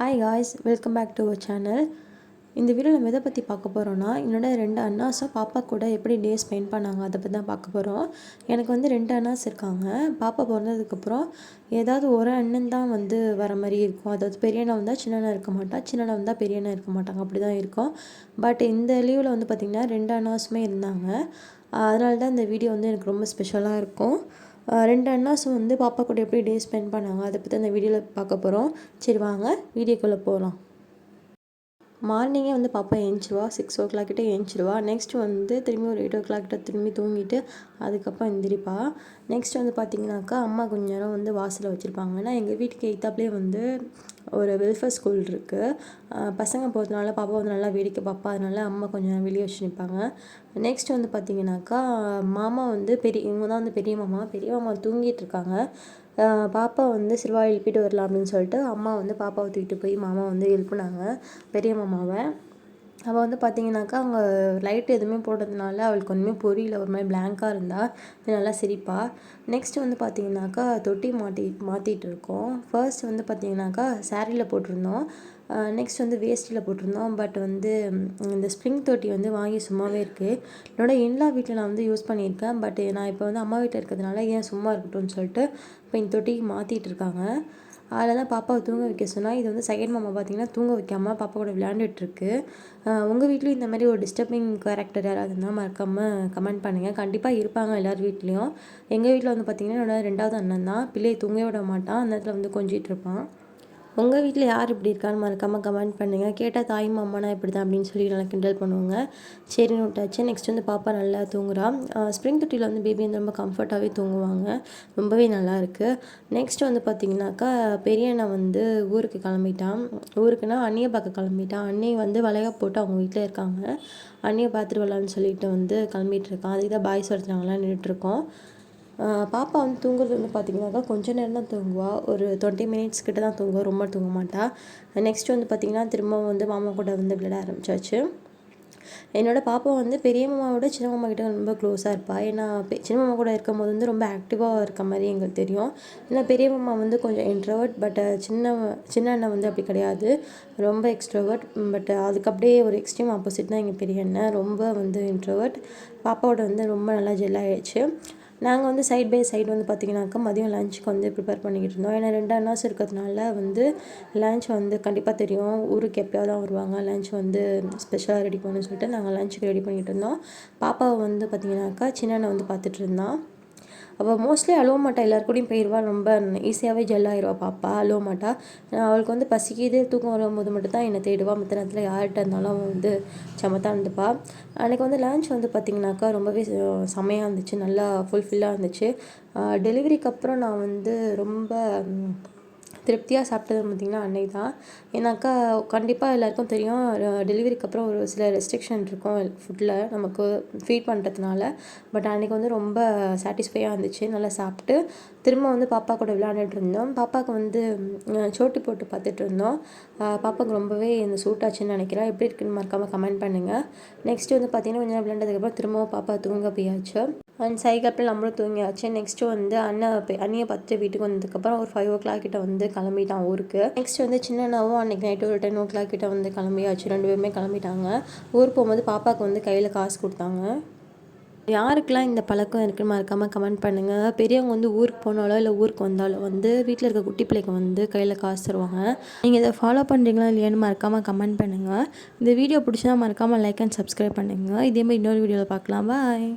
Hi guys, welcome back to our channel. இந்த video நம்ம எதை பற்றி பார்க்க போகிறோன்னா, என்னோட 2 அண்ணாஸும் பாப்பா கூட எப்படி டே ஸ்பெண்ட் பண்ணாங்க அதை பற்றி தான் பார்க்க போகிறோம். எனக்கு வந்து 2 அண்ணாஸ் இருக்காங்க. பாப்பா பிறந்ததுக்கப்புறம் ஏதாவது ஒரு அண்ணன் தான் வந்து வர மாதிரி இருக்கும். அதாவது பெரிய அண்ணன் வந்தால் சின்ன அண்ணன் இருக்க மாட்டா, சின்ன அண்ணன் வந்தால் பெரிய அண்ணன் இருக்க மாட்டாங்க, அப்படி தான் இருக்கும். பட் இந்த லீவில் வந்து பார்த்திங்கன்னா 2 அண்ணாஸுமே இருந்தாங்க. அதனால தான் இந்த வீடியோ வந்து எனக்கு ரொம்ப ஸ்பெஷலாக இருக்கும். 2 அண்ணாஸும் வந்து பாப்பா கூட எப்படி டே ஸ்பெண்ட் பண்ணாங்க அதை பற்றி அந்த வீடியோவில் பார்க்க போகிறோம். சரி வாங்க வீடியோக்குள்ளே போகலாம். மார்னிங்கே வந்து பாப்பா எழுந்திருவா, 6 கிட்ட எழுந்திருவா. நெக்ஸ்ட் வந்து திரும்பி ஒரு 8 கிட்ட திரும்பி தூங்கிட்டு அதுக்கப்புறம் எந்திரிப்பா. நெக்ஸ்ட் வந்து பார்த்திங்கனாக்கா அம்மா கொஞ்ச நேரம் வந்து வாசலில் வச்சுருப்பாங்க. ஏன்னா எங்கள் வீட்டுக்கு எய்த்தாப்லேயே வந்து ஒரு வெல்ஃபேர் ஸ்கூல் இருக்குது. பசங்க போகிறதுனால பாப்பா வந்து நல்லா வேடிக்கை பார்ப்பா, அதனால அம்மா கொஞ்சம் நேரம் வெளியே வச்சு நிற்பாங்க. நெக்ஸ்ட் வந்து பார்த்திங்கனாக்கா மாமா வந்து இவங்க தான் வந்து பெரிய மாமா தூங்கிட்டு இருக்காங்க. பாப்பா வந்து சிறுவா எழுப்பிட்டு வரலாம் அப்படின்னு சொல்லிட்டு அம்மா வந்து பாப்பாவை தூக்கிட்டு போய் மாமா வந்து எழுப்புனாங்க, பெரிய மாமாவை. அவள் வந்து பார்த்திங்கனாக்கா அவங்க லைட் எதுவுமே போட்டதுனால அவளுக்கு ஒன்றுமே புரியல, ஒரு மாதிரி பிளாங்காக இருந்தால் நல்லா சிரிப்பா. நெக்ஸ்ட் வந்து பார்த்திங்கனாக்கா தொட்டி மாற்றிட்டு இருக்கோம். ஃபர்ஸ்ட் வந்து பார்த்திங்கனாக்கா சாரியில் போட்டிருந்தோம், நெக்ஸ்ட் வந்து வேஸ்ட்டில் போட்டிருந்தோம். பட் வந்து இந்த ஸ்ப்ரிங் தொட்டி வந்து வாங்கி சும்மாவே இருக்குது. என்னோட இன்லா வீட்டில் நான் வந்து யூஸ் பண்ணியிருக்கேன். பட் நான் இப்போ வந்து அம்மா வீட்டில் இருக்கிறதுனால ஏன் சும்மா இருக்கட்டும்னு சொல்லிட்டு இப்போ இந்த தொட்டிக்கு மாற்றிட்டு இருக்காங்க. அதில் தான் பாப்பாவை தூங்க வைக்க சொன்னால், இது வந்து செகண்ட் மாமா பார்த்திங்கன்னா தூங்க வைக்காமல் பாப்பா கூட விளையாண்டுட்டுருக்கு. உங்கள் வீட்லேயும் இந்த மாதிரி ஒரு டிஸ்டர்பிங் கேரக்டர் யாராவது இருந்தால் மறக்காமல் கமெண்ட் பண்ணுங்கள். கண்டிப்பாக இருப்பாங்க எல்லார் வீட்லேயும். எங்கள் வீட்டில் வந்து பார்த்திங்கன்னா என்னோட 2வது அண்ணன் தான். பிள்ளையை தூங்க விட மாட்டான், அந்த இடத்துல வந்து கொஞ்சிட்டு இருப்பான். உங்கள் வீட்டில் யார் இப்படி இருக்கான்னு மறக்காமல் கமெண்ட் பண்ணுங்கள். கேட்டால் தாய் மாமானா இப்படி தான் அப்படின்னு சொல்லி நல்லா கிண்டல் பண்ணுவாங்க. சரின்னு விட்டாச்சு. நெக்ஸ்ட் வந்து பாப்பா நல்லா தூங்குறான். ஸ்ப்ரிங் தொட்டியில் வந்து பேபி வந்து ரொம்ப கம்ஃபர்ட்டாகவே தூங்குவாங்க, ரொம்பவே நல்லாயிருக்கு. நெக்ஸ்ட் வந்து பார்த்திங்கனாக்கா பெரிய அண்ணன் வந்து ஊருக்கு கிளம்பிட்டான். ஊருக்குன்னா அண்ணியை பார்க்க கிளம்பிட்டான். அண்ணி வந்து வளைகாப்பு போட்டு அவங்க வீட்டில் இருக்காங்க. அண்ணியை பார்த்துட்டு வரலான்னு சொல்லிட்டு வந்து கிளம்பிட்டு இருக்கான். அதுக்கு தான் பாய்ஸ் ஒருத்தவங்களாம் நின்றுட்டுருக்கோம். பாப்பா வந்து தூங்குறது வந்து பார்த்திங்கனாக்கா கொஞ்சம் நேரம் தான் தூங்குவா, ஒரு 20 மினிட்ஸ் கிட்ட தான் தூங்குவா, ரொம்ப தூங்க மாட்டா. நெக்ஸ்ட் வந்து பார்த்திங்கன்னா திரும்பவும் வந்து மாமா கூட வந்து விளையாட ஆரம்பிச்சாச்சு. என்னோடய பாப்பா வந்து பெரிய மாமாவோட சின்ன மாமா கிட்ட ரொம்ப க்ளோஸாக இருப்பாள். ஏன்னா சின்ன மாமா கூட இருக்கும்போது வந்து ரொம்ப ஆக்டிவாக இருக்க மாதிரி எங்களுக்கு தெரியும். ஏன்னா பெரிய மாமா வந்து கொஞ்சம் இன்ட்ரோவர்ட், பட் சின்ன அண்ணன் வந்து அப்படி கிடையாது, ரொம்ப எக்ஸ்ட்ரோவர்ட். பட் அதுக்கு அப்படியே ஒரு எக்ஸ்ட்ரீம் ஆப்போசிட் தான் எங்கள் பெரிய அண்ணன், ரொம்ப வந்து இன்ட்ரோவர்ட். பாப்பாவோட வந்து ரொம்ப நல்லா ஜெல்லாகிடுச்சு. நாங்கள் வந்து சைட் பை சைடு வந்து பார்த்திங்கனாக்கா மதியம் லஞ்சுக்கு வந்து ப்ரிப்பேர் பண்ணிக்கிட்டு இருந்தோம். ஏன்னா 2 அண்ணாஸ் இருக்கிறதுனால வந்து லஞ்ச் வந்து கண்டிப்பாக தெரியும், ஊருக்கு எப்போயாவது தான் வருவாங்க, லஞ்ச் வந்து ஸ்பெஷலாக ரெடி பண்ணணும்னு சொல்லிட்டு நாங்கள் லஞ்சுக்கு ரெடி பண்ணிகிட்டு இருந்தோம். பாப்பாவை வந்து பார்த்திங்கனாக்கா சின்ன அண்ணன் வந்து பார்த்துட்டு இருந்தான். அவள் மோஸ்ட்லி அழுவ மாட்டா, எல்லாருக்கூடையும் போயிடுவா, ரொம்ப ஈஸியாகவே ஜெல்லாகிடுவா பாப்பா, அழுவ மாட்டா. அவளுக்கு வந்து பசிக்குது தூக்கம் வரும்போது மட்டும் தான் என்னை தேடுவா, மற்ற நேரத்தில் யார்கிட்ட இருந்தாலும் அவள் வந்து சமத்தான் இருந்துப்பா. அன்றைக்கி வந்து லன்ச் வந்து பார்த்திங்கனாக்கா ரொம்பவே செம்மையாக இருந்துச்சு, நல்லா ஃபுல்ஃபில்லாக இருந்துச்சு. டெலிவரிக்கு அப்புறம் நான் வந்து ரொம்ப திருப்தியாக சாப்பிட்டது பார்த்திங்கன்னா அன்னைக்கு தான். ஏன்னாக்கா கண்டிப்பாக எல்லாேருக்கும் தெரியும், டெலிவரிக்கு அப்புறம் ஒரு சில ரெஸ்ட்ரிக்ஷன் இருக்கும் ஃபுட்டில் நமக்கு ஃபீட் பண்ணுறதுனால. பட் அன்றைக்கி வந்து ரொம்ப சாட்டிஸ்ஃபையாக இருந்துச்சு, நல்லா சாப்பிட்டு திரும்ப வந்து பாப்பா கூட விளையாண்டுட்டு இருந்தோம். பாப்பாவுக்கு வந்து சோட்டி போட்டு பார்த்துட்டு இருந்தோம். பாப்பாவுக்கு ரொம்பவே இந்த சூட் ஆச்சுன்னு நினைக்கிறேன். எப்படி இருக்குன்னு மறக்காமல் கமெண்ட் பண்ணுங்கள். நெக்ஸ்ட்டு வந்து பார்த்திங்கன்னா கொஞ்சம் நேரம் விளையாண்டதுக்கப்புறம் திரும்பவும் பாப்பா தூங்க போயாச்சு. அண்ட் சைக்கிள் நம்மளும் தூங்கியாச்சு. நெக்ஸ்ட்டு வந்து அண்ணியை பார்த்துட்டு வீட்டுக்கு வந்ததுக்கப்புறம் ஒரு 5 கிட்ட வந்து கிளம்பிட்டான் ஊருக்கு. நெக்ஸ்ட் வந்து சின்னனாவும் அன்றைக்கி நைட்டு ஒரு 10 கிட்ட வந்து கிளம்பியாச்சு. 2 பேருமே கிளம்பிட்டாங்க. ஊருக்கு போகும்போது பாப்பாவுக்கு வந்து கையில் காசு கொடுத்தாங்க. யாருக்கெல்லாம் இந்த பழக்கம் இருக்குன்னு மறக்காமல் கமெண்ட் பண்ணுங்கள். பெரியவங்க வந்து ஊருக்கு போனாலோ இல்லை ஊருக்கு வந்தாலும் வந்து வீட்டில் இருக்க குட்டி பிள்ளைங்க வந்து கையில் காசு தருவாங்க. நீங்கள் இதை ஃபாலோ பண்ணுறீங்களா இல்லையான்னு மறக்காமல் கமெண்ட் பண்ணுங்கள். இந்த வீடியோ பிடிச்சா மறக்காமல் லைக் அண்ட் சப்ஸ்கிரைப் பண்ணுங்கள். இதேமாதிரி இன்னொரு வீடியோவில் பார்க்கலாம். பாய்.